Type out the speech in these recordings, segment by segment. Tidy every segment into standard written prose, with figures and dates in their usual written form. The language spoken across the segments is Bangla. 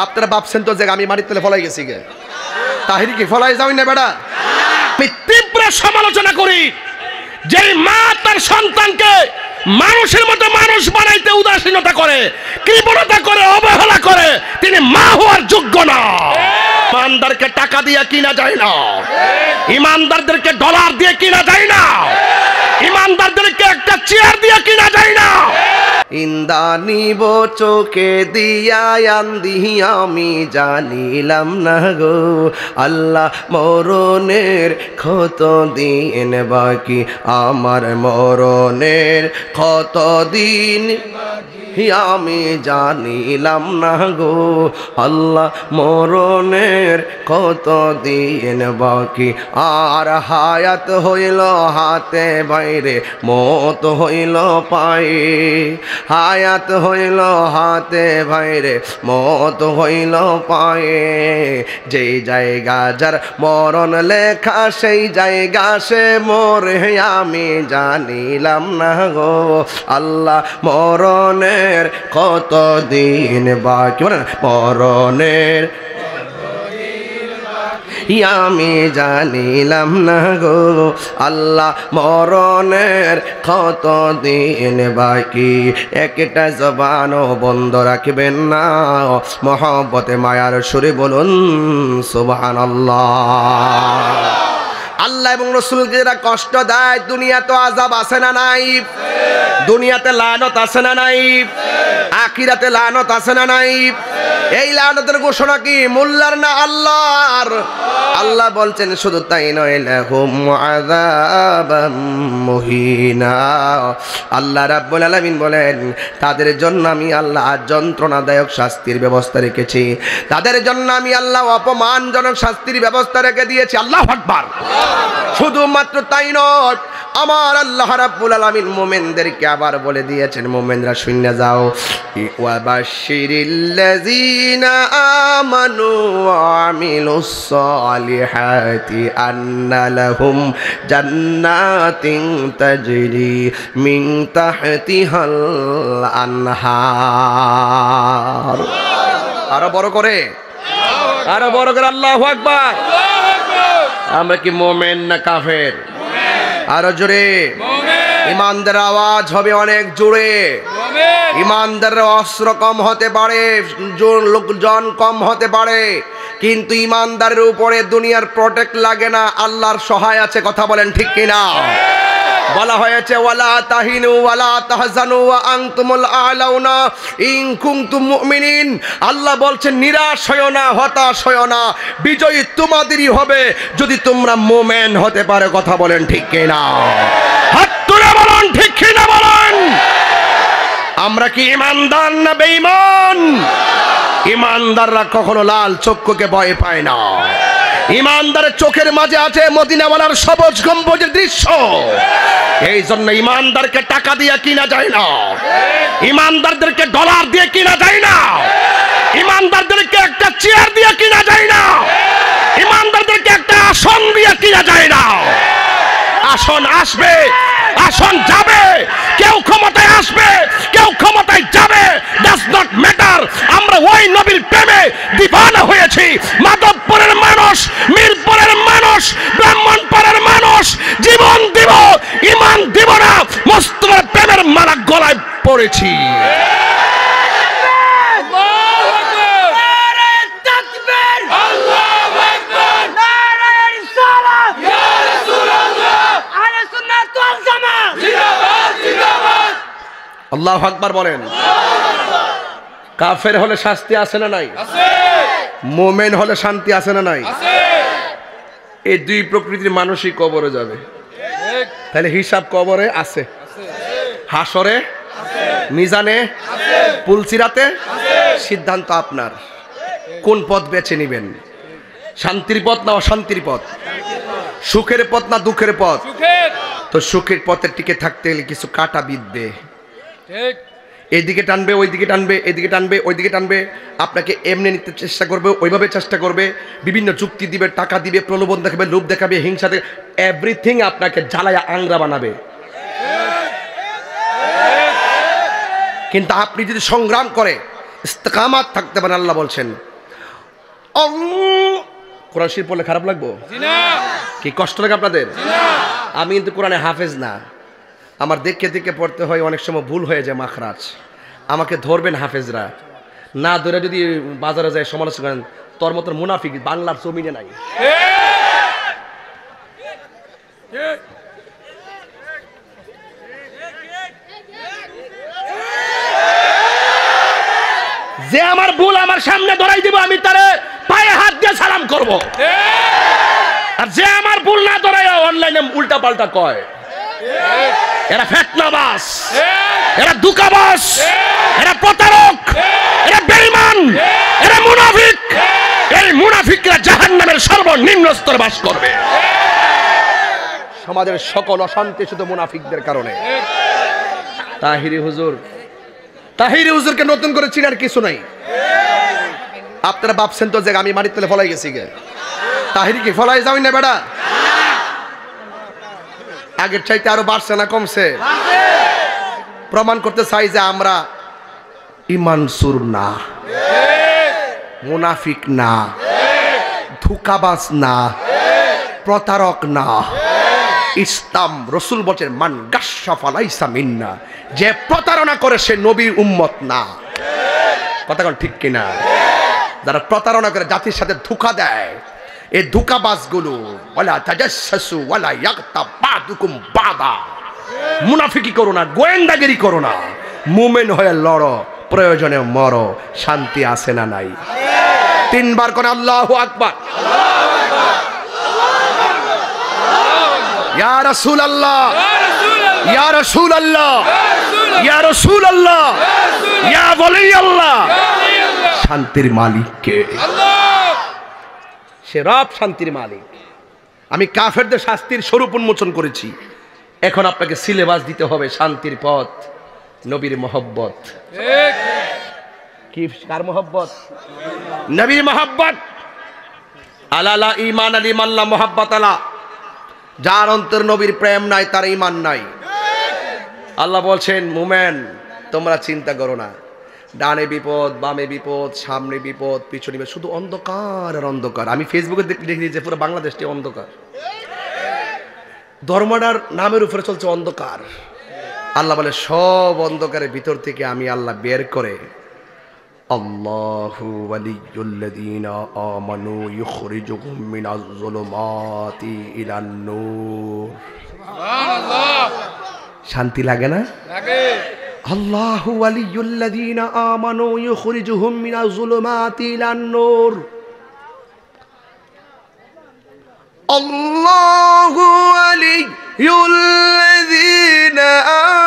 আপনারা ভাবছেন তো যে আমি মাটির তলে ফলাই গেছি গে, তাহিরি কি ফলাই যাই না বেটা? আমি তীব্র সমালোচনা করি যে মা তার সন্তানকে মানুষের মতো মানুষ বানাইতে উদাসীনতা করে, কৃপণতা করে, অবহেলা করে, তিনি মা হওয়ার যোগ্য না। ইমানদারকে টাকা দিয়ে কিনা যায় না, ইমানদারদেরকে ডলার দিয়ে কিনা যায় না, ইমানদারদেরকে একটা চেয়ার দিয়ে কিনা যায় না। ইন্দানিব চোখে দিয়া আন্দি আমি জানিলাম না গো আল্লাহ মরণের কত দিন বাকি, আমার মরণের কত দিন আমি জানিলাম না গো আল্লাহ মরণের কত দিন বাকি, আর হায়াত হইল হাতে বাইরে মত হইল পায়ে, হায়াত হইল হাতে বাইরে মত হইল পায়ে, যেই জায়গা যার মরণ লেখা সেই জায়গা সে মরে আমি জানিলাম না গো আল্লাহ মরণের কত দিন বাকি, মরণের আমি জানিলাম না গো আল্লাহ মরণের কত দিন বাকি। একটা জবানও বন্ধ রাখবেন না, মহব্বতে মায়ার সুরে বলুন সুবহানাল্লাহ। আল্লাহ এবং রাসূলকে যারা কষ্ট দেয়, দুনিয়াতে আযাব আছে না নাই? দুনিয়াতে লানত আছে না নাই? আখিরাতে লানত আছে না নাই? এই লানতের ঘোষণা কি মোল্লার না আল্লাহর? আল্লাহ বলছেন শুধু তাই নয়, লাহুম আযাবাম মুহিনা। আল্লাহ রাব্বুল আলামিন বলেন তাদের জন্য আমি আল্লাহ যন্ত্রণাদায়ক শাস্তির ব্যবস্থা রেখেছি, তাদের জন্য আমি আল্লাহ অপমানজনক শাস্তির ব্যবস্থা রেখে দিয়েছি। আল্লাহু আকবার। শুধুমাত্র তাই নয়, আমার আল্লাহ রাব্বুল আলামিন মুমিনদেরকে আবার বলে দিয়েছেন, মুমিনরা শুনে যাও, ওয়া বাশশিরিল্লাযীনা আমানু ওয়া আমিলুস সালিহাতি আন্না লাহুম জান্নাতিন তাজরি মিন তাহতিহাল আনহার। আরো বড় করে, আরো বড় করে আল্লাহু আকবার। আমরা কি মুমিন না কাফের? আরো জোরে। ইমানদার আওয়াজ হবে অনেক জোরে। ইমানদার অস্ত্র কম হতে পারে, লোকজন কম হতে পারে, কিন্তু ইমানদারের উপরে দুনিয়ার প্রোটেক্ট লাগে না, আল্লাহর সহায় আছে। কথা বলেন ঠিক কিনা? বলা হয়েছে ওয়ালা তাহিনু ওয়ালা তাহজানু ওয়া আনতুমুল আ'লাউনা ইন কুনতুম মুমিনিন। আল্লাহ বলছেন নিরাশ হয়ো না, হতাশ হয়ো না, বিজয়ী তোমাদেরই হবে যদি তোমরা মুমিন হতে পারো। কথা বলেন ঠিক কিনা? হাত তুলে বলেন ঠিক কিনা বলেন। আমরা কি ইমানদার না বেঈমান? ইমানদাররা কখনো লাল চক্ষুকে ভয় পায় না। ইমানদারের চোখের মাঝে আছে মদিনাওয়ালার সবুজ গম্বুজের দৃশ্য। এই জন্য ইমানদারকে টাকা দিয়ে কিনা যায় না, ইমানদারদেরকে ডলার দিয়ে কিনা যায় না, ইমানদারদেরকে একটা চেয়ার দিয়ে কিনা যায় না, ইমানদারদেরকে একটা আসন দিয়ে কিনা যায় না। আসন আসবে, আসন যাবে, কেউ ক্ষমতায় আসবে, কেউ ক্ষমতায় যাবে, ডাজ নট ম্যাটার। আমরা ওই নবীর প্রেমে দিওয়ানা হয়েছি। মাধবপুরের মানুষ, মিরপুরের মানুষ, ব্রাহ্মণপাড়ার মানুষ জীবন দিব, ঈমান দিব না, মুস্তাফার প্রেমের মালা গলায় পড়েছি। আল্লাহু আকবার বলেন। কাফের হলে শাস্তি আছে না নাই? মুমিন হলে শান্তি আছে না নাই? এই দুই প্রকৃতির মানুষই কবরে যাবে। তাহলে হিসাব কবরে আছে, হাসরে, মিজানে, পুলসিরাতে। সিদ্ধান্ত আপনার, কোন পথ বেছে নেবেন? শান্তির পথ না অশান্তির পথ? সুখের পথ না দুঃখের পথ? তো সুখের পথে টিকে থাকতে গেলে কিছু কাটা বিঁধবে। এইদিকে টানবে, ওইদিকে টানবে, এদিকে টানবে, ওইদিকে টানবে, আপনাকে এমনি নিতে চেষ্টা করবে, ওইভাবে চেষ্টা করবে, বিভিন্ন যুক্তি দিবে, টাকা দিবে, প্রলোভন দেখাবে, লোভ দেখাবে, হিংসা দেখাবে, এভরিথিং আপনাকে জ্বালায়া আংরা বানাবে। কিন্তু আপনি যদি সংগ্রাম করে ইস্তেকামাত থাকতে পারেন। আল্লাহ বলছেন কোরআন শরীফ পড়লে খারাপ লাগবো? কি কষ্ট লাগে আপনাদের? আমি কিন্তু কোরআনে হাফেজ না, আমার দেখে দেখে পড়তে হয়, অনেক সময় ভুল হয়ে যায় মাখরাজ। আমাকে ধরবেন হাফেজরা, না ধরে যদি বাজারে যায় সমালোচনা করেন, তোর মতন মুনাফিক বাংলার জমিনে নাই। যে আমার ভুল আমার সামনে ধরাই দিব, আমি তারে পায়ে হাত দিয়ে সালাম করব। আর যে আমার ভুল না ধরাই অনলাইনে উল্টা পাল্টা কয়, এরা ফেতনাবাজ, এরা দুকাবাজ, এরা প্রতারক, এরা বেঈমান, এরা মুনাফিক। এই মুনাফিকরা জাহান্নামের সর্বনিম্ন স্তরে বাস করবে। সমাজের সকল অশান্তি শুধু মুনাফিকদের কারণে। তাহিরি হুজুরকে নতুন করে চিনার কিছু নাই। আপনারা ভাবছেন তো যে আমি মাটির তলে ফলাই গেছি গে, তাহিরি কি ফলাই যাওই না বেড়া? আগের চাইতে আরো বাড়ছে না কমছে? প্রমাণ করতে চাই যে আমরা ইমানসুর না, মুনাফিক না, ধোঁকাবাজ না, প্রতারক না। ইসলাম রসুল বলেন মান গাশশা ফালাইসা মিন্না, যে প্রতারণা করে সে নবীর উম্মত না। কথা কোন ঠিক কিনা? যারা প্রতারণা করে জাতির সাথে ধোঁকা দেয়, এই ধোঁকাবাজগুলো ওয়ালা তাজাসসু ওয়ালা ইয়াগতাব বাদুকুম বাদা, মুনাফিকি করো না, গোয়েন্দাগিরি করো না, মুমিন হয়ে লড়ো, প্রয়োজনে মরো, শান্তি আছে না নাই? তিনবার কোন আল্লাহু আকবার। ইয়া রাসূলুল্লাহ, ইয়া রাসূলুল্লাহ, ইয়া রাসূলুল্লাহ, ইয়া ওলি আল্লাহ। শান্তির মালিক কে? সে রব শান্তির মালিক। আমি কাফেরদের শাস্তির স্বরূপ উন্মোচন করেছি, এখন আপনাকে সিলেবাস দিতে হবে শান্তির পথ, নবীর মহব্বত। কি কার মহব্বত? নবীর মহব্বত। আলালা ঈমান আলী মাল্লা মহব্বত আলা, যার অন্তর নবীর প্রেম নাই তার ঈমান নাই। আল্লাহ বলছেন মুমেন তোমরা চিন্তা করো না, ডানে বিপদ, বামে বিপদ, সামনে বিপদ, পিছনে বিপদ, শুধু অন্ধকার আর অন্ধকার। আমি ফেসবুকে দেখি যে পুরো বাংলাদেশটি অন্ধকার, ধর্মটার নামের উপরে চলছে অন্ধকার। আল্লাহ বলে সব অন্ধকারের ভিতর থেকে আমি আল্লাহ বের করে, আল্লাহু ওয়ালিয়ুল্লাযীনা আমানু ইউখরিজুহুম মিনাজ যুলুমাতি ইলান নূর। সুবহানাল্লাহ। শান্তি লাগে না? লাগে। আল্লাহু ওয়ালিয়ুল্লাযীনা আমানু ইউখরিজুহুম মিনাজ যুলুমাতি ইলান নূর। আল্লাহু ওয়ালিয়ুল্লাযীনা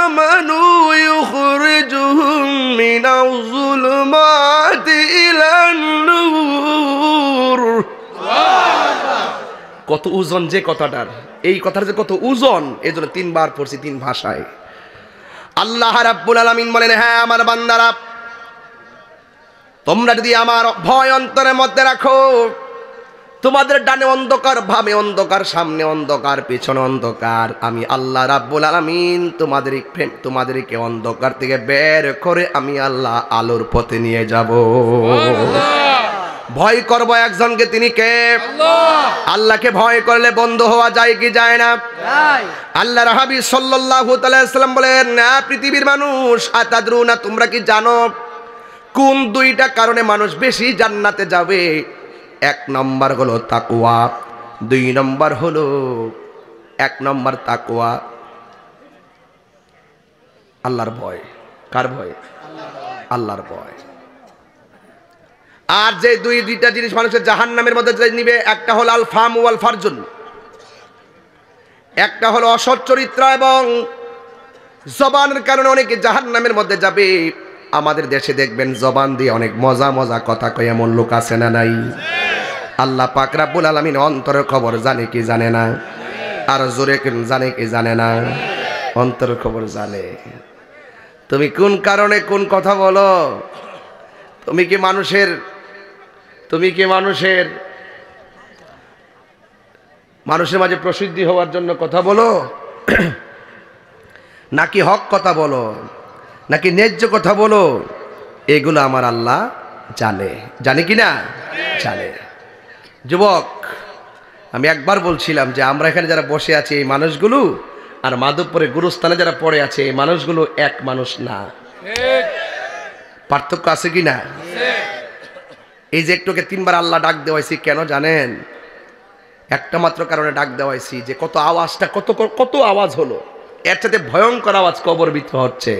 আমানু ইউখরিজুহুম মিনাজ যুলুমাতি ইলান নূর। কত ওজন যে কথাটার, এই কথার যে কত ওজন, এজন্য তিনবার পড়ছি তিন ভাষায়। আল্লাহ রাব্বুল আলামিন বলেন, হ্যাঁ আমার বান্দারা, তোমরা যদি আমার ভয় অন্তরের মধ্যে রাখো, তোমাদের ডানে অন্ধকার, বামে অন্ধকার, সামনে অন্ধকার, পেছনে অন্ধকার, আমি আল্লাহ রাব্বুল আলামিন তোমাদেরকে অন্ধকার থেকে বের করে আমি আল্লাহ আলোর পথে নিয়ে যাব। ভয় করব একজনকে, তিনি কে? আল্লাহ। আল্লাহকে ভয় করলে বন্ধ হওয়া যায় কি যায় না? আল্লাহর হাবিব সাল্লাল্লাহু আলাইহি ওয়াসাল্লাম বলেন, পৃথিবীর মানুষ, আতাদরুনা তোমরা কি জানো কোন দুইটা কারণে মানুষ বেশি জান্নাতে যাবে? এক নম্বর হলো তাকওয়া, দুই নম্বর হলো, এক নম্বর তাকওয়া, আল্লাহর ভয়। কার ভয়? আল্লাহর ভয়। আর যে দুইটা জিনিস মানুষের জাহান্নামের মধ্যে নিবে, একটা হলো আল ফাম ওয়াল ফারজুন, একটা হলো অসৎ চরিত্র এবং জবানের কারণে অনেকে জাহান্নামের মধ্যে যাবে। আমাদের দেশে দেখবেন জবান দিয়ে অনেক মজা মজা কথা কয় এমন লোক আছে না নাই? আল্লাহ পাক রব্বুল আলামিন অন্তরের খবর জানে কি জানে না? আর জোরে জানে কি জানে না? অন্তরের খবর জানে। তুমি কোন কারণে কোন কথা বলো? তুমি কি মানুষের মাঝে প্রসিদ্ধি হওয়ার জন্য কথা বলো, নাকি হক কথা বলো, নাকি ন্যায্য কথা বলো? এগুলো আমার আল্লাহ জানে, জানে কি না? জানে। যুবক, আমি একবার বলছিলাম যে আমরা এখানে যারা বসে আছি এই মানুষগুলো আর মাধবপুরে গুরুস্থানে যারা পড়ে আছে এই মানুষগুলো এক মানুষ না। পার্থক্য আছে কি না? এই যে একটুকে 3 বার আল্লাহ ডাক দেওয়াইছি কেন জানেন? একটা মাত্র কারণে ডাক দেওয়াইছি যে কত আওয়াজটা, কত আওয়াজ হলো, এর সাথে ভয়ঙ্কর আওয়াজ কবর ভিতরে হচ্ছে,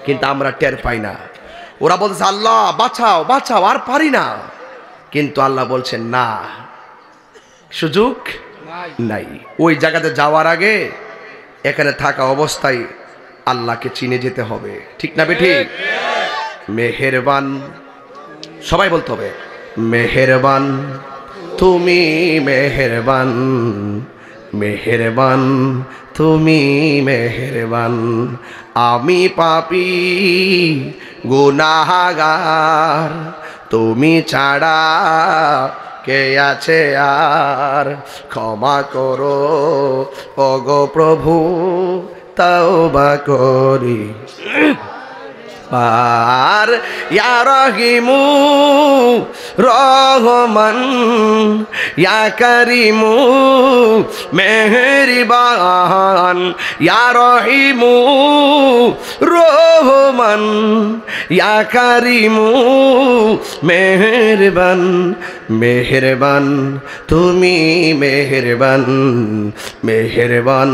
কিন্তু আমরা টের পাই না। ওরা বলছে আল্লাহ বাঁচাও বাঁচাও, আর পারি না, কিন্তু আল্লাহ বলছেন না, সুযোগ নাই। ওই জায়গাতে যাওয়ার আগে এখানে থাকা অবস্থায় আল্লাহকে চিনে যেতে হবে, ঠিক না বেঠিক? মেহেরবান, সবাই বলতে হবে মেহেরবান, তুমি মেহেরবান, মেহেরবান তুমি মেহেরবান, আমি পাপী গুনাহগার, তুমি ছাড়া কে আছে আর, ক্ষমা করো ওগো প্রভু, তওবা করি আর, ইয়া রহিমু রহমান, ইয়া করিমু মেহেরবান, ইয়া রহিমু রহমান, ইয়া করিমু মেহেরবান, মেহেরবান তুমি মেহেরবান, মেহেরবান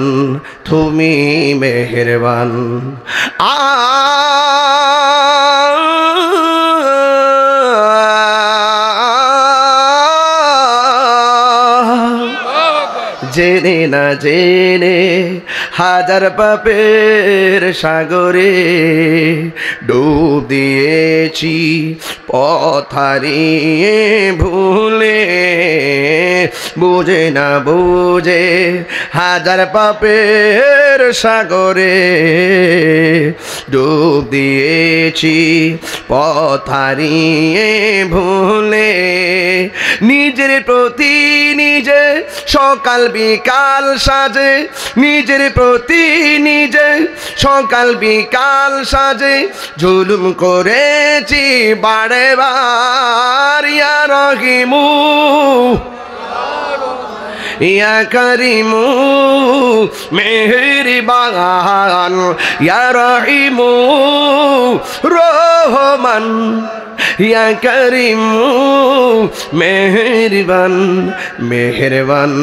তুমি মেহেরবান। জেনে না জেনে হাজার পাপের সাগরে ডুব দিয়েছি, পথ হারিয়ে ভুলে, বুঝে না বুঝে হাজার পাপের সাগরে ডুব দিয়েছি, পথ হারিয়ে ভুলে, নিজের প্রতি নিজে সকাল বিকাল সাজে, নিজের প্রতি নিজে সকাল বিকাল সাজে, জুলুম করেছি বারে বার, ইয়া রহিমু ইয়া করিমু মেহেরবান, ইয়া রহিমু রহমান, ইয়া করিমু মেহেরবান, মেহেরবান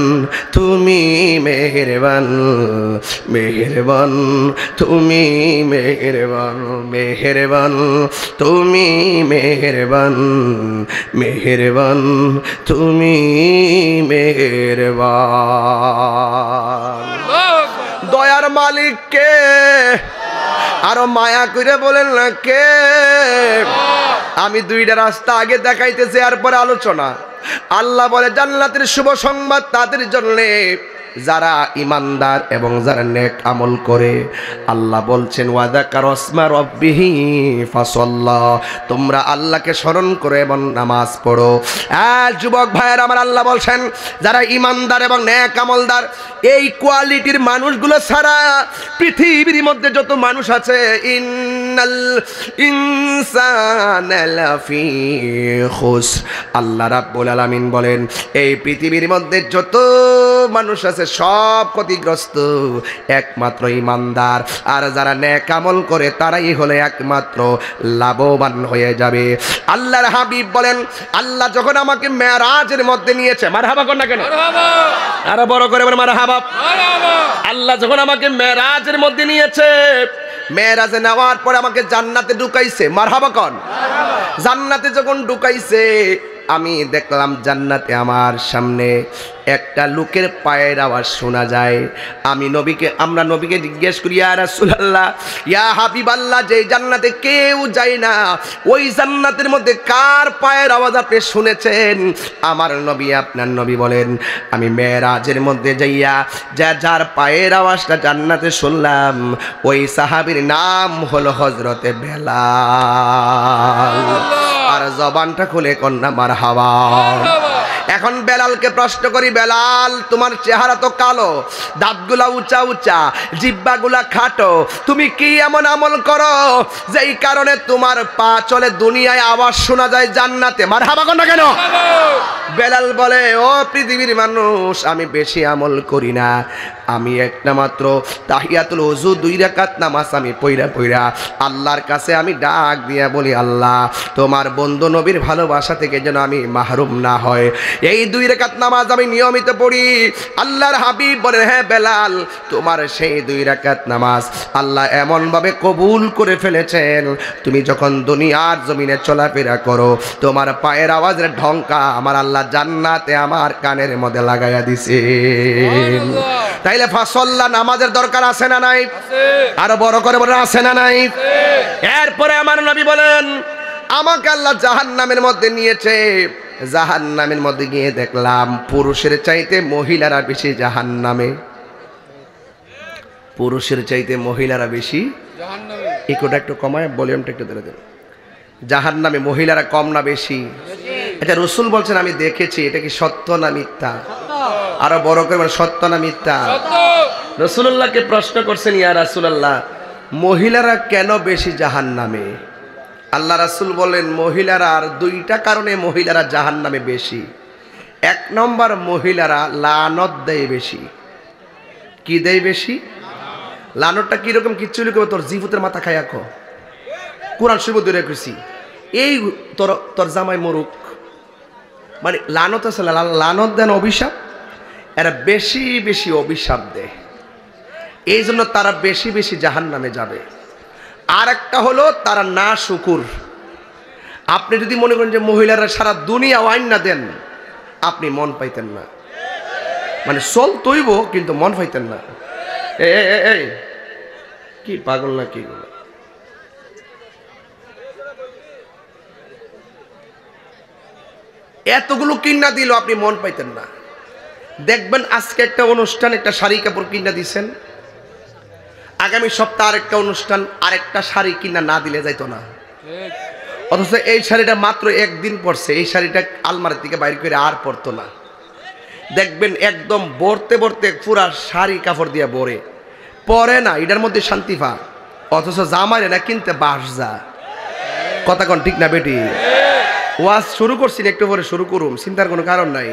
তুমি মেহেরবান, মেহেরবান তুমি মেহেরবান, মেহেরবান তুমি মেহেরবান, মেহেরবান তুমি মেহেরবান। দয়ার মালিক কে? আরো মায়া করে বলেন না কে? আমি 2টা রাস্তা আগে দেখাইতেছি, এরপরে আলোচনা। আল্লাহ বলে জান্নাতের শুভ সংবাদ তাদের জন্য যারা ইমানদার এবং যারা নেক আমল করে। আল্লাহ বলছেন ওয়াযাকারা ইসমা রাব্বিহি ফাসাল্লা, তোমরা আল্লাহকে স্মরণ করে এবং নামাজ পড়ো। যুবক ভাইয়ের আমার, আল্লাহ বলছেন যারা ইমানদার এবং নেক আমলদার, এই কোয়ালিটির মানুষগুলো ছাড়া পৃথিবীর মধ্যে যত মানুষ আছে, ইন্নাল ইনসানা লাফি খুসর, আল্লাহ রাব্বুল আলামিন বলেন এই পৃথিবীর মধ্যে যত মানুষ আছে সব ক্ষতিগ্রস্ত, একমাত্র ইমানদার আর যারা নেক আমল করে তারাই হলো একমাত্র লাভবান হয়ে যাবে। আল্লাহর হাবিব বলেন আল্লাহ যখন আমাকে মেরাজের মধ্যে নিয়েছে, মারহাবা কর না কেন? আরো বড় করে বলে মারহাবা। আল্লাহ যখন আমাকে মেরাজের মধ্যে নিয়েছে, মেরাজে নেওয়ার পরে আমাকে জান্নাতে ঢুকাইছে, মারহাবা কর। জান্নাতে যখন ঢুকাইছে আমি দেখলাম জান্নাতে আমার সামনে একটা লোকের পায়ের আওয়াজ শোনা যায়। আমরা নবীকে জিজ্ঞেস করি, ইয়া রাসূলুল্লাহ, ইয়া হাবিবাল্লাহ, যে জান্নাতে কেউ যায় না ওই জান্নাতের মধ্যে কার পায়ের আওয়াজ আপনি শুনেছেন? আমার নবী, আপনার নবী বলেন আমি মেরাজের মধ্যে যাইয়া যার পায়ের আওয়াজটা জান্নাতে শুনলাম ওই সাহাবীর নাম হলো হযরতে বেলাল। আর জবানটা খুলে কন্যা মারহাবা। এখন বেলালকে প্রশ্ন করি, বেলাল তোমার চেহারা তো কালো, দাঁতগুলা উঁচা উঁচা, জিহ্বাগুলা খাটো, তুমি কি এমন আমল করো যেই কারণে তোমার পা চলে দুনিয়ায় আওয়াজ শোনা যায় জান্নাতে? মারহাবা কোন না কেন? বেলাল বলে, ও পৃথিবীর মানুষ, আমি বেশি আমল করি না, আমি একটা মাত্র তাহিয়াতুল ওযু 2 রাকাত নামাজ আমি পইরা আল্লাহর কাছে আমি ডাক দিয়া বলি, আল্লাহ তোমার বন্ধু নবীর ভালোবাসা থেকে যেন আমি মাহরুম না হয়, এই 2 রাকাত নামাজ আমি নিয়মিত পড়ি। আল্লাহর হাবিব বলে, হ্যাঁ বেলাল, তোমার সেই 2 রাকাত নামাজ আল্লাহ এমন ভাবে কবুল করে ফেলেছেন, তুমি যখন দুনিয়ার জমিনে চলাফেরা করো তোমার পায়ের আওয়াজের ঢংকা আমার আল্লাহ জান্নাতে আমার কানের মধ্যে লাগাইয়া দিছে। তাইলে ফাসল্লা নামাজের দরকার আছে না নাই? আরো বড় করে বলেন, আছে না নাই? এরপরে আমার নবী বলেন, আমাকে আল্লাহ জাহান্নামের মধ্যে নিয়েছে, জাহান্নামের মধ্যে গিয়ে দেখলাম পুরুষের চাইতে মহিলারা বেশি জাহান্নামে, পুরুষের চাইতে মহিলারা বেশি জাহান্নামে। ইকোটা একটু কমায়, ভলিউমটা একটু ধরে দেন। জাহান্নামে মহিলারা কম না বেশি? এটা রাসূল বলছেন, আমি দেখেছি, এটা কি সত্য না মিথ্যা? আরো বড় করে বলেন, সত্য না মিথ্যা? রাসূলুল্লাহকে প্রশ্ন করছেন, ইয়া রাসূলুল্লাহ, মহিলারা কেন বেশি জাহান্নামে? আল্লাহ রাসূল বলেন, মহিলারা আর 2টা কারণে মহিলারা জাহান্নামে বেশি। 1 নম্বর, মহিলারা লানত দেয় বেশি। কি দেয় বেশি? লানতটা কিরকম? কিচ্ছু লিখবে, তোর জিভুতের মাথা খাই আঁকো, কোরআন শরীফ দূরে কইছি, এই তোর জামাই মরুক, মানে লানত আছে, লানত দেন অভিশাপ, এরা বেশি বেশি অভিশাপ দেয়, এই জন্য তারা বেশি বেশি জাহান্নামে যাবে। আর একটা হলো তারা না শুকুর। আপনি যদি মনে করেন যে মহিলারা সারা দুনিয়া ওয়াইন না দেন, আপনি মন পাইতেন না, মানে চল তৈব কিন্তু মন পাইতেন না। এই কি পাগল না কি? এতগুলো কিনা দিল, আপনি মন পাইতেন না। দেখবেন আজকে একটা অনুষ্ঠান, একটা শাড়ি কাপড় কিনা দিছেন, আগামী সপ্তাহ আরেকটা অনুষ্ঠান, আরেকটা শাড়ি কিনা না দিলে যাইতো না। অথচ এই শাড়িটা মাত্র 1 দিন পরছে, এই শাড়িটা আলমারি থেকে বাইর করে আর পরতো না। দেখবেন একদম ভরতে ভরতে পুরা শাড়ি কাপড় দিয়ে ভরে পরে না, এটার মধ্যে শান্তি পা, অথচ জামাইরে না কিনতে বাস যা। কথা কোন ঠিক না বেটি? ওয়াজ শুরু করছি, একটু পরে শুরু করুম, চিন্তার কোনো কারণ নাই।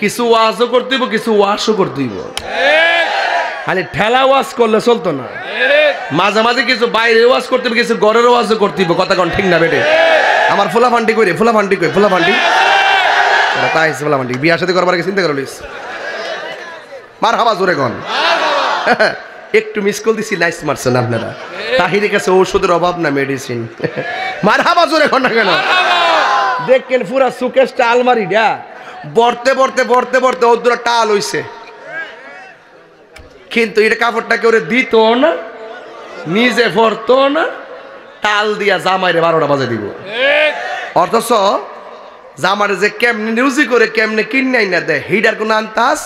কিছু ওয়াজও করতে হইব, কিছু ওয়াশও করতে হইব। খালি ঠেলা ওয়াজ করলে চলতো না, মাঝে মাঝে কিছু বাইরে ওয়াজ করতে হবে, কিছু ঘরের ওয়াজও করতে হইব। কথা কোন ঠিক না বেটে? আমার ফুলাফান্ডি কই রে, ফুলাফান্ডি কই? ফুলাফান্ডি তাই ফুলাফান্ডি বিয়ার সাথে করবার আগে চিন্তা করে লিস। মারহাবা জোরে কোন? একটু মিস কল দিছি, নাইস মারছেন আপনারা। তাহিরের কাছে ঔষধের অভাব না, মেডিসিন। মারহাবা জোরে কোন না কেন? দেখেন পুরা সুকেশটা আলমারিটা বর্তে বর্তে বর্তে বর্তে ওদুরা টাল হইছে, কিন্তু এটা কাপড়টা কেউ দিত না, নিজে ভরতো না, টাল দিয়া জামাইরে 12টা বাজে দিব। অথচ জামারে যে কেমনে নিউজি করে কেমনে কিনাই না দেয়, হিডার কোন আন্তাজ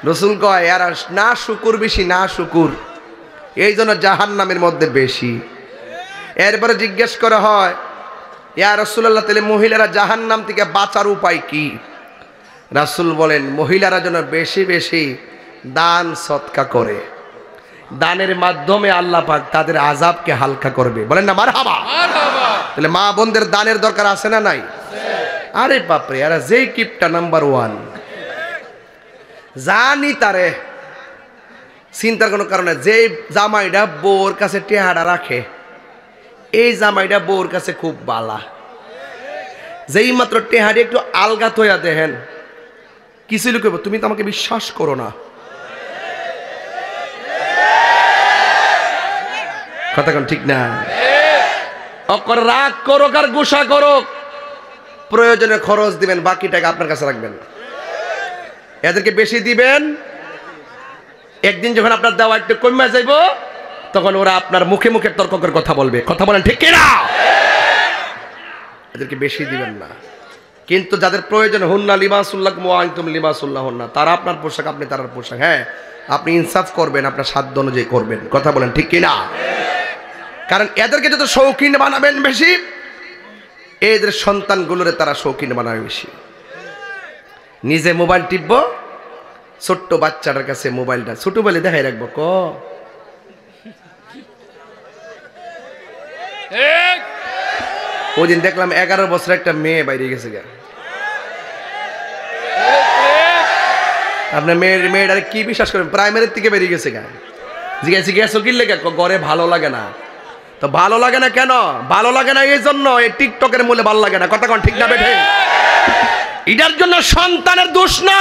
রাসূল কয়, এরা না শুকুর বেশি, না শুকুর, এই জন্য জাহান্নামের মধ্যে বেশি। এরপরে জিজ্ঞেস করা হয়, ইয়া রাসূলুল্লাহ, তাহলে মহিলারা জাহান্নাম থেকে বাঁচার উপায় কি? রাসূল বলেন, মহিলারা যেন বেশি বেশি দান সদকা করে, দানের মাধ্যমে আল্লাহ পাক তাদের আযাবকে হালকা করবে। বলেন না মারহাবা? তাহলে মা বোনদের দানের দরকার আছে না নাই? আরে বাপরে, এরা যেই কিপটা নাম্বার 1 জানি তারে চিন্তার কোনো কারণে, যে জামাইটা বউর কাছে টেহারা রাখে, এই জামাইটা বউর কাছে খুব বালা। যেই মাত্র টেহারি একটু আলগা থইয়া দেখেন, কিছু লোক তুমি তো আমাকে বিশ্বাস করো না। কথা কোন ঠিক না? অকর রাগ করো আর গুসা করো, প্রয়োজনে খরচ দিবেন, বাকি টাকা আপনার কাছে রাখবেন। এদেরকে বেশি দিবেন, একদিন যখন আপনার দেওয়া একটু কমে যাইব, তখন ওরা আপনার মুখে মুখে তর্ক করে কথা বলবে। কথা বলেন ঠিক কিনা? এদেরকে বেশি দিবেন না। কিন্তু যাদের প্রয়োজন, হুন্না লিবাসুল্লাহ ওয়া আনতুম লিবাসুল্লাহ হুন্না, তারা আপনার পোশাক, আপনি তার পোশাক। হ্যাঁ, আপনি ইনসাফ করবেন, আপনার সাধ্য অনুযায়ী করবেন। কথা বলেন ঠিক কিনা? কারণ এদেরকে যত শৌখিন বানাবেন বেশি, এদের সন্তানগুলোরে তারা শৌখিন বানাবে বেশি। নিজে মোবাইল টিপবো, ছোট্ট বাচ্চাটার কাছে মোবাইলটা ছোট বলে দেখাই রাখবো। ওই দিন দেখলাম 11 বছর একটা মেয়ে বাইরে গেছে গা। আপনার মেয়েটার কি বিশ্বাস করেন, প্রাইমারির থেকে বেরিয়ে গেছে গা। জিজ্ঞাসা গেছো কি লেগে, ঘরে ভালো লাগে না। তো ভালো লাগে না কেন? ভালো লাগে না এই জন্য এই টিকটকের মূল্যে ভালো লাগে না। কথা কোন ঠিক না বেঠে? এটার জন্য সন্তানের দোষ না,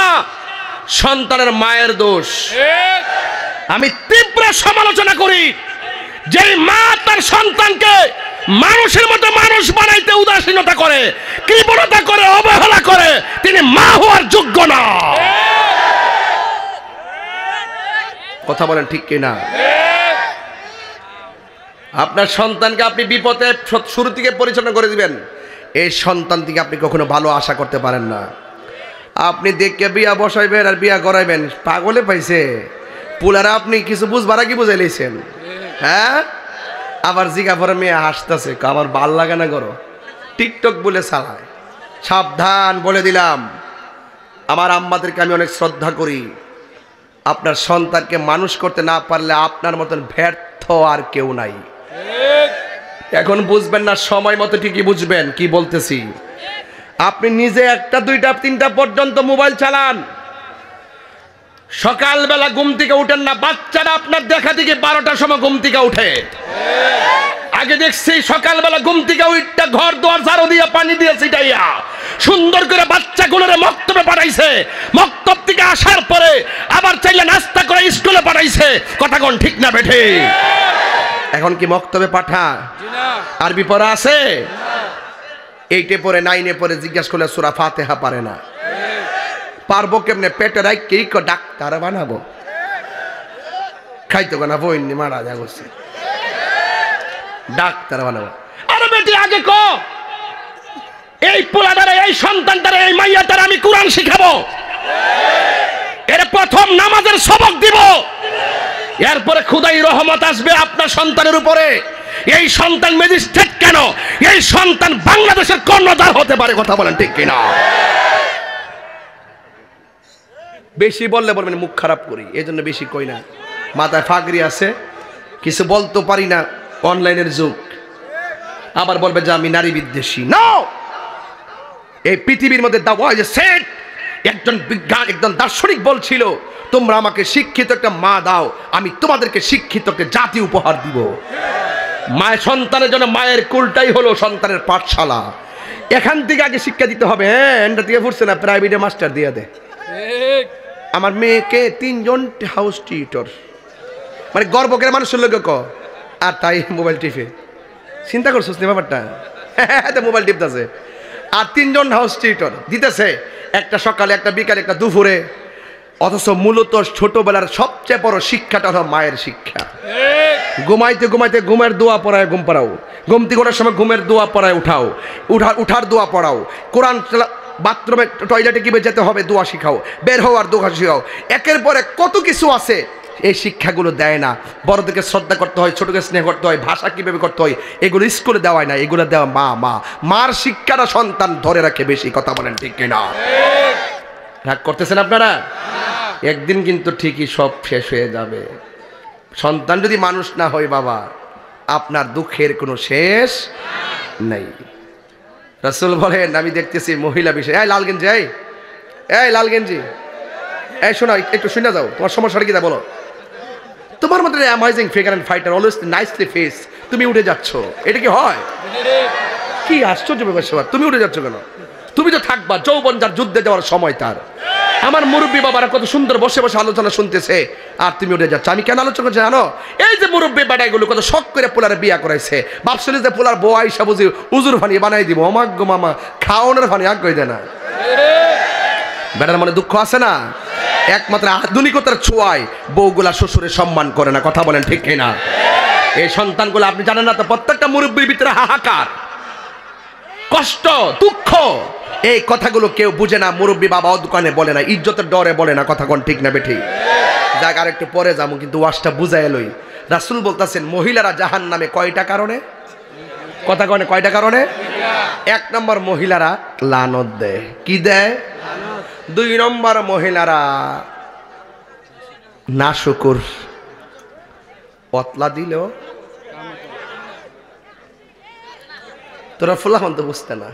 সন্তানের মায়ের দোষ। আমি তীব্র সমালোচনা করি যেই মা তার সন্তানকে মানুষের মতো মানুষ বানাইতে উদাসীনতা করে, কৃপণতা করে, অবহেলা করে, তিনি মা হওয়ার যোগ্য না। কথা বলেন ঠিক কিনা? আপনার সন্তানকে আপনি বিপদে শুরু থেকে পরিচালনা করে দিবেন, এই সন্তান থেকে আপনি কখনো ভালো আশা করতে পারেন না। আপনি দেখে বিয়া বসাইবেন আর বিয়া করাইবেন, পাগলে পাইছে পুলারা। আপনি কিছু বুঝবার কি বুঝাই লাইছেন? হ্যাঁ, আবার জিগা পরে মেয়ে হাসতেছে, আমার ভাল লাগে না করো, টিকটক বলে চালায়। সাবধান বলে দিলাম, আমার আম্মাদেরকে আমি অনেক শ্রদ্ধা করি। আপনার সন্তানকে মানুষ করতে না পারলে আপনার মতন ব্যর্থ আর কেউ নাই। এখন বুঝবেন না, সময় মতো ঠিকই বুঝবেন কি বলতেছি। আপনি নিজে 1টা 2টা 3টা পর্যন্ত মোবাইল চালান, সকালবেলা ঘুম থেকে উঠেন না। বাচ্চারা আপনার দেখা থেকে 12টার সময় ঘুম থেকে উঠে। আগে দেখছি সকালবেলা ঘুম থেকে উঠটা ঘর দুয়ার ঝাড়ু দিয়ে পানি দিয়ে ছিটাইয়া সুন্দর করে বাচ্চাগুলোরে মক্তবে পাঠাইছে। মক্তব থেকে আসার পরে আবার চাইলে নাস্তা করে স্কুলে পাঠাইছে। কথা কোন ঠিক না বেঠে? এখন কি মক্তবে পাঠা? আরবি পড়া আছে? 8-এ পড়ে 9-এ পড়ে জিজ্ঞাসা করলে সূরা ফাতিহা পারে না। পারবো কেমনে? পেটে রাখি ডাক্তার বানাবো, খাইতো না বই মারা যা করছে, ডাক্তার বানাবো। আরে বেটি আগে ক, এই পোলাদারে, এই সন্তানটারে, এই মাইয়াটারে আমি কোরআন শিখাবো, এর প্রথম নামাজের সবক দিব, এরপরে খুদাই রহমত আসবে আপনার সন্তানের উপরে। এই সন্তান ম্যাজিস্ট্রেট কেন, এই সন্তান বাংলাদেশের কর্ণধার হতে পারে। কথা বলেন ঠিক কিনা? বেশি বললে বলবেন মুখ খারাপ করি, এই জন্য বেশি কই না। মাথায় ফাগরি আছে, কিছু বলতে পারি না, অনলাইনের যুগ। আবার বলবে যে আমি নারী বিদ্বেষী। নো, এই পৃথিবীর মধ্যে একজন বিজ্ঞান, একজন দার্শনিক বলছিল, তোমরা আমাকে শিক্ষিত একটা মা দাও, আমি তোমাদেরকে শিক্ষিত একটা জাতি উপহার দিব। মায়ের সন্তানের জন্য মায়ের কুলটাই হলো সন্তানের পাঠশালা। এখান থেকে আগে শিক্ষা দিতে হবে। হ্যাঁ, এটা থেকে ফুটছে না, প্রাইভেটে মাস্টার দিয়ে দে। আমার মেয়েকে 3 জন হাউস টিউটর, মানে গর্ব করে মানুষের লোক ক, আর তাই মোবাইল টিপে। চিন্তা করছিস না ব্যাপারটা? হ্যাঁ, মোবাইল টিপতেছে আর 3 জন হাউস টিউটর দিতেছে, একটা সকালে, একটা বিকালে, একটা দুপুরে। অথচ মূলত ছোটবেলার সবচেয়ে বড় শিক্ষাটা হলো মায়ের শিক্ষা। ঘুমাইতে ঘুমাইতে ঘুমের দোয়া পড়ায় ঘুম পড়াও, ঘুম থেকে ওঠার সময় ঘুমের দোয়া পড়ায় উঠাও, উঠার দোয়া পড়াও, কোরআন বাথরুমে টয়লেটে কিভাবে যেতে হবে দোয়া শিখাও, বের হওয়ার দোয়া শিখাও। একের পর এক কত কিছু আছে, এই শিক্ষাগুলো দেয় না। বড়দেরকে শ্রদ্ধা করতে হয়, ছোটকে স্নেহ করতে হয়, ভাষা কিভাবে করতে হয়, এগুলো স্কুলে দেওয়ায় না, এগুলো দেওয়া মার শিক্ষাটা সন্তান ধরে রাখে বেশি। কথা বলেন ঠিক কিনা? রাগ করতেছেন আপনারা? একদিন কিন্তু ঠিকই সব শেষ হয়ে যাবে। সন্তান যদি মানুষ না হয় বাবা, আপনার দুঃখের কোনো শেষ নাই। রাসূল বলেন, আমি দেখতেছি মহিলা বিষয়, এই লাল গেঞ্জি, এই লাল গেঞ্জি, এই শোনা, একটু শুনে যাও, তোমার সমস্যাটা কি তা বলো। তোমার মধ্যে amazing figure and fighter, always nicely face, তুমি উঠে যাচ্ছ, এটা কি হয়? কি আশ্চর্য ব্যাপার, তুমি উঠে যাচ্ছ কেন? তুমি তো থাকবা, যৌবন যার যুদ্ধে যাওয়ার সময় তার। আমার মুরব্বী বাবারা কত সুন্দর বসে বসে আলোচনা শুনতেছে, আর তুমি উঠে যাচ্ছ। আমি কেন আলোচনা করছি জানো? এই যে মুরব্বী বেটাগুলো কত শখ করে পোলারে বিয়া করাইছে, ভাবছিল যে পোলার বউ আইসা বুঝি উজুর ফানি বানাই দিব, অমাগ্য মামা খাওয়ানোর ফানি আগ দেয় না। বেটার মনে দুঃখ আছে না? একমাত্র আধুনিকতার ছোঁয়ায় বউগুলা শ্বশুরের সম্মান করে না। কথা বলেন ঠিক কিনা? এই সন্তানগুলো আপনি জানেন না তো, প্রত্যেকটা মুরব্বীর ভিতরে হাহাকার, কষ্ট, দুঃখ, এই কথাগুলো কেউ বুঝে না। মুরব্বী বাবা দোকানে বলে না, ইজ্জতের ডরে বলে না। কথা কোন ঠিক না বেঠি? যাক, আর একটু পরে যাবো, কিন্তু ওয়াজটা বুঝাই লই। রাসূল বলতেছেন, মহিলারা জাহান্নামে কয়টা কারণে? কথা কনে কয়টা কারণে? এক নম্বর মহিলারা লানত দেয়। কি দেয়? দুই নম্বর মহিলারা নাশুকুর। পতলা দিল তোরা ফুলাহন তো বুঝতে না।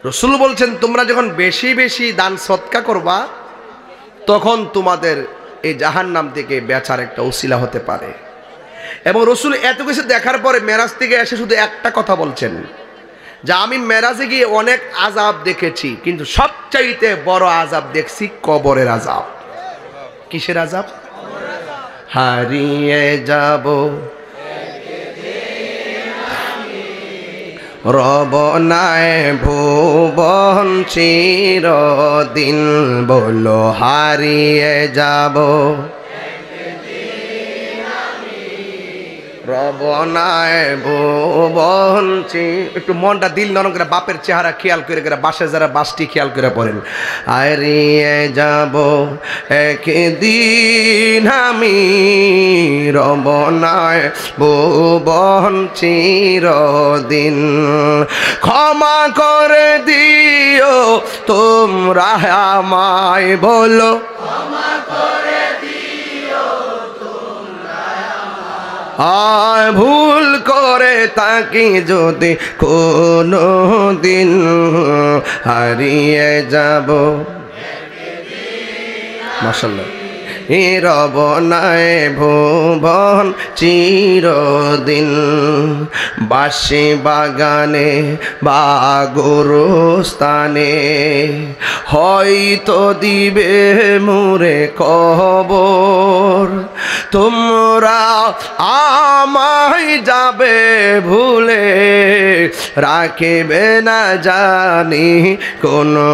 রসুল বলছেন তোমরা যখন বেশি বেশি দান সৎকা করবা তখন তোমাদের এই জাহান্নাম থেকে বেচার একটা উসিলা হতে পারে। এবং রসুল এত কিছু দেখার পরে মেরাজ থেকে এসে শুধু একটা কথা বলছেন যে আমি মেরাজে গিয়ে অনেক আযাব দেখেছি, কিন্তু সবচাইতে বড় আযাব দেখছি কবরের আযাব। কিসের আযাব? হারিয়ে যাব রব নাই ভুবন চিরদিন, বলো হারিয়ে যাব রব নাই ভুবন। একটু মনটা দিল নরম করে বাপের চেহারা খেয়াল করে বাসে যারা বাসটি খেয়াল করে পড়েন। হারিয়ে যাব একদিন আমি রব নাই ভুবন চিরদিন, ক্ষমা করে দিও তোমরা আমায়, বলো আয় ভুল করে তাকি যদি কোনো দিন, হারিয়ে যাব। মাশাআল্লাহ। রব নাই ভুবন চিরদিন, বাঁশি বাগানে বা গোরস্থানে হয়তো দিবে মোরে কবর, তোমরা আমায় যাবে ভুলে, রাখিবে না জানি কোনো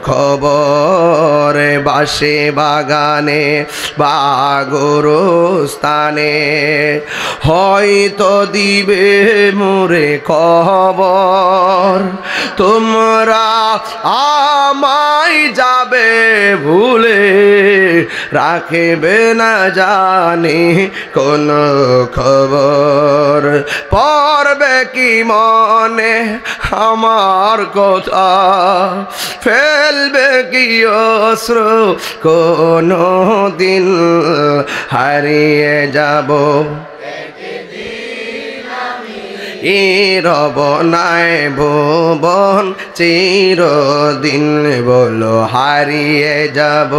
খবর। বাঁশি বাগানে বা গোরস্থানে হয়তো দিবে মোরে খবর, তোমরা আমায় যাবে ভুলে, রাখিবে না জানি কোন খবর। পড়বে কি মনে আমার কথা, ফেলবে কি অশ্রু কোনো দিন, হারিয়ে যাব রব নাই ভুবন চিরদিন, বলো হারিয়ে যাব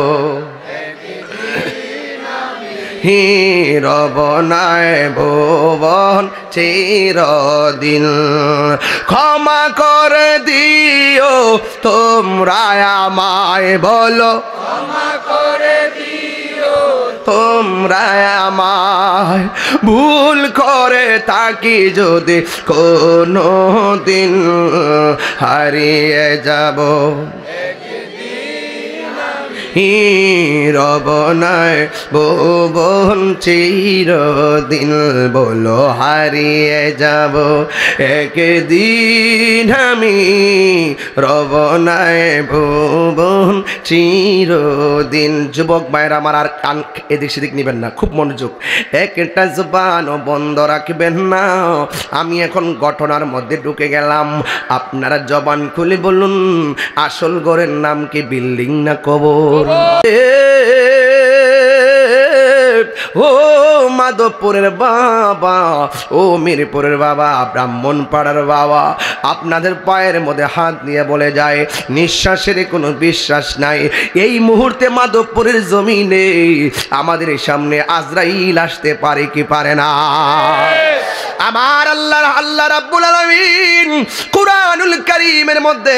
রব নাই ভুবন চিরদিন, ক্ষমা করে দিও তোমরা আমায়, বলো ক্ষমা করে দিও তোমরা আমায়, ভুল করে তাকি যদি কোনো দিন, হারিয়ে যাব রব নাই ভুবন চিরদিন, বলো হারিয়ে যাব একদিন আমি রব নাই ভুবন চিরদিন। যুবক ভাইরা আমার, আর কান এদিক সেদিক নিবেন না, খুব মনোযোগ, একটা জবানও বন্ধ রাখবেন না। আমি এখন ঘটনার মধ্যে ঢুকে গেলাম, আপনারা জবান খুলে বলুন আসল ঘরের নাম কি, বিল্ডিং না কবর? ও মাধবপুরের বাবা, ও মিরপুরের বাবা, ব্রাহ্মণপাড়ার বাবা, আপনাদের পায়ের মধ্যে হাত দিয়ে বলে যায় নিঃশ্বাসের কোনো বিশ্বাস নাই। এই মুহূর্তে মাধবপুরের জমিনে আমাদের সামনে আজরাইল আসতে পারে কি পারে না? আমার আল্লাহ রাব্বুল আলামিন কুরআনুল কারীমের মধ্যে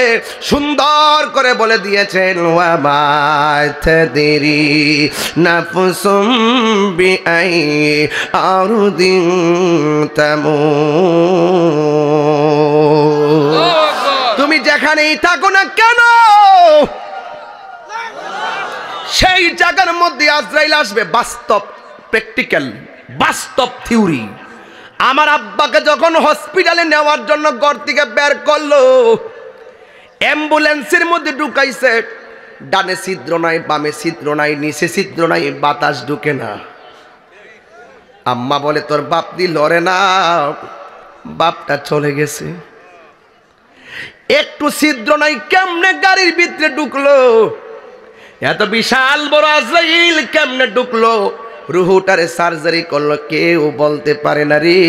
সুন্দর করে বলে দিয়েছেন, ওয়া মা তাদরি নাফসুম বিআই আরদিন তামুত। তুমি যেখানেই থাকো না কেন সেই জায়গার মধ্যে আজরাইল আসবে। বাস্তব, প্র্যাকটিক্যাল, বাস্তব থিওরি। আমার আব্বাকে যখন হসপিটালে নেওয়ার জন্য ঘর থেকে বের করলো, অ্যাম্বুলেন্সের মধ্যে ঢুকাইছে, ডানে ছিদ্র নাই, বামে ছিদ্র নাই, নিচে ছিদ্র নাই, বাতাস ঢুকে না। আম্মা বলে তোর বাপ দি লড়ে না, বাপটা চলে গেছে, একটু ছিদ্র নাই, কেমনে গাড়ির ভিতরে ঢুকলো? এত বিশাল বড় আজরাইল কেমনে ঢুকলো? রুহুটারে সার্জারি করলো, কেউ বলতে পারে না রে।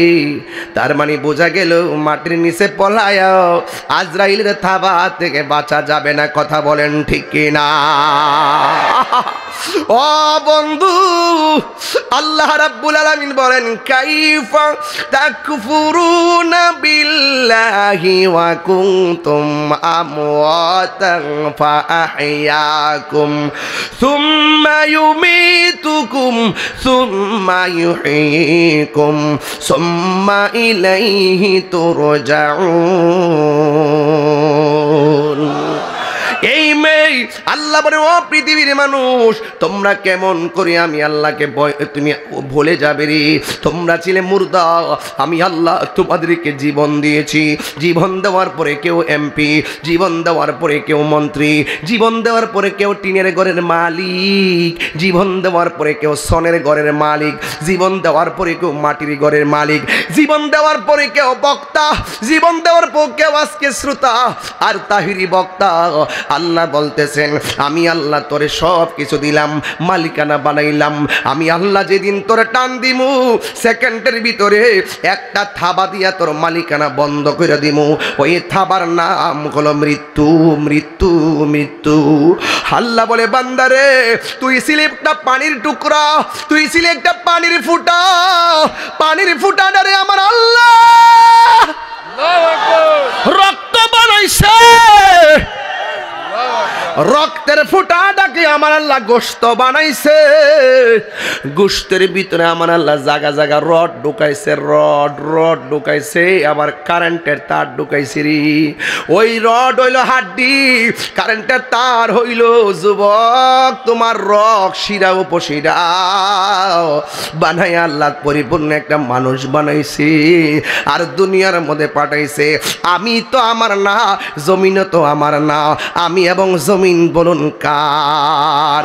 তার মানে বোঝা গেল মাটির নিচে পলায় আজরাইলের থাবা থেকে বাঁচা যাবে না। কথা বলেন ঠিক কিনা? ও বন্ধু, আল্লাহ রাব্বুল আলামিন বলেন, কাইফা তাকফুরুনা বিল্লাহি ওয়া কুনতুম আমওয়াতান ফাআহইয়াকুম সুম্মা ইউমীতুকুম সুম্মা ইউহয়ীকুম সুম্মা ইলাইহি তুরজাউন। এই মেয়ে আল্লাহ বলে, ও পৃথিবীর মানুষ, তোমরা কেমন করে আমি আল্লাহকে তুমি ভুলে যাবে রে? তোমরা ছিলে মুর্দা, আমি আল্লাহ তোমাদেরকে জীবন দিয়েছি। জীবন দেওয়ার পরে কেউ এমপি, জীবন দেওয়ার পরে কেউ মন্ত্রী, জীবন দেওয়ার পরে কেউ টিনের ঘরের মালিক, জীবন দেওয়ার পরে কেউ সনের ঘরের মালিক, জীবন দেওয়ার পরে কেউ মাটির ঘরের মালিক, জীবন দেওয়ার পরে কেউ বক্তা, জীবন দেওয়ার পর কেউ আজকে শ্রোতা আর তাহিরি বক্তা। আল্লাহ বলতেছেন, আমি আল্লাহ তোরে সব কিছু দিলাম, মালিকানা বানাইলাম। আমি আল্লাহ যেদিন তোরে টান দিমু, সেকেন্ডের ভিতরে একটা থাবা দিয়া তোর মালিকানা বন্ধ করে দিমু। ওই থাবার নাম হলো মৃত্যু, মৃত্যু, মৃত্যু। আল্লাহ বলে, বান্দারে, তুই ছিলি একটা পানির টুকরা, তুই ছিলি একটা পানির ফুটা। পানির ফুটাটারে আমার আল্লাহ রক্ত বানাইছে, রক্তের ফুটাটাকে আমার আল্লাহ গোশত বানাইছে। গোশতের ভিতরে আমার আল্লাহ জায়গা জায়গা রড ঢুকাইছে, রড রড ঢুকাইছে, আবার কারেন্টের তার ঢুকাইছে রে। ওই রড হইল হাড্ডি, কারেন্টের তার হইল যুবক তোমার রক, শিরা উপশিরা বানাই আল্লাহ পরিপূর্ণ একটা মানুষ বানাইছে আর দুনিয়ার মধ্যে পাঠাইছে। আমি তো আমার না, জমিনও তো আমার না, আমি এবং জমিন বলুন কার?